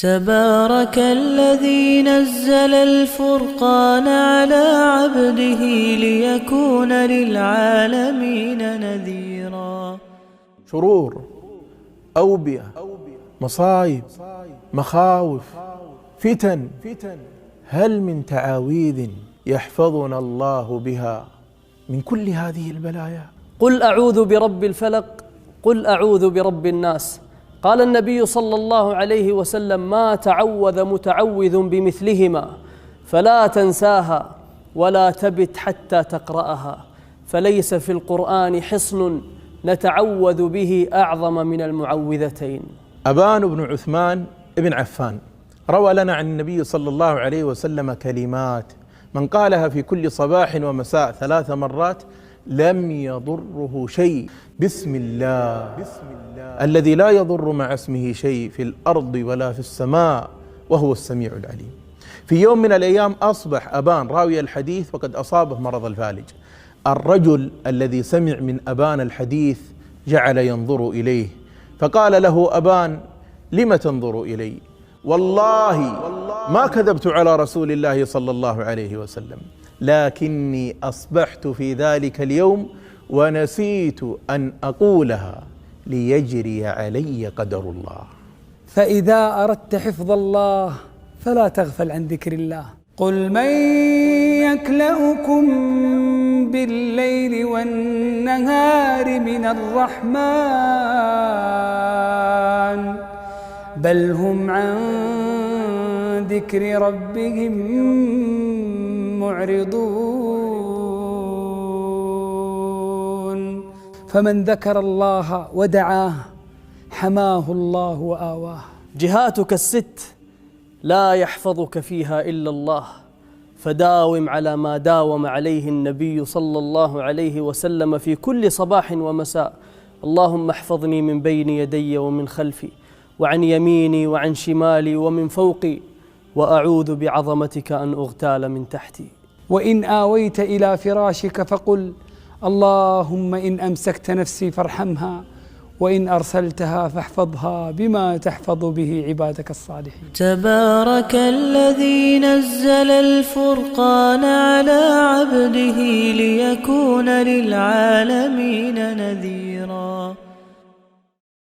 تبارك الذي نزل الفرقان على عبده ليكون للعالمين نذيرا. شرور، أوبئة، مصائب، مخاوف، فتن، هل من تعاويذ يحفظنا الله بها من كل هذه البلايا؟ قل أعوذ برب الفلق، قل أعوذ برب الناس. قال النبي صلى الله عليه وسلم: ما تعوذ متعوذ بمثلهما فلا تنساها ولا تبت حتى تقرأها، فليس في القرآن حصن نتعوذ به أعظم من المعوذتين. أبان بن عثمان بن عفان روى لنا عن النبي صلى الله عليه وسلم كلمات من قالها في كل صباح ومساء 3 مرات لم يضره شيء. بسم الله الذي لا يضر مع اسمه شيء في الأرض ولا في السماء وهو السميع العليم. في يوم من الأيام أصبح أبان راوي الحديث وقد أصابه مرض الفالج. الرجل الذي سمع من أبان الحديث جعل ينظر إليه فقال له أبان: لم تنظر إلي؟ والله ما كذبت على رسول الله صلى الله عليه وسلم، لكني أصبحت في ذلك اليوم ونسيت أن أقولها ليجري علي قدر الله. فإذا أردت حفظ الله فلا تغفل عن ذكر الله. قل من يكلؤكم بالليل والنهار من الرحمن بل هم عن ذكر ربهم معرضون. فمن ذكر الله ودعاه حماه الله وآواه. جهاتك الست لا يحفظك فيها إلا الله، فداوم على ما داوم عليه النبي صلى الله عليه وسلم في كل صباح ومساء: اللهم احفظني من بين يدي ومن خلفي وعن يميني وعن شمالي ومن فوقي، وأعوذ بعظمتك أن أغتال من تحتي. وإن آويت إلى فراشك فقل: اللهم إن أمسكت نفسي فارحمها، وإن أرسلتها فاحفظها بما تحفظ به عبادك الصالحين. تبارك الذي نزل الفرقان على عبده ليكون للعالمين نذيرا.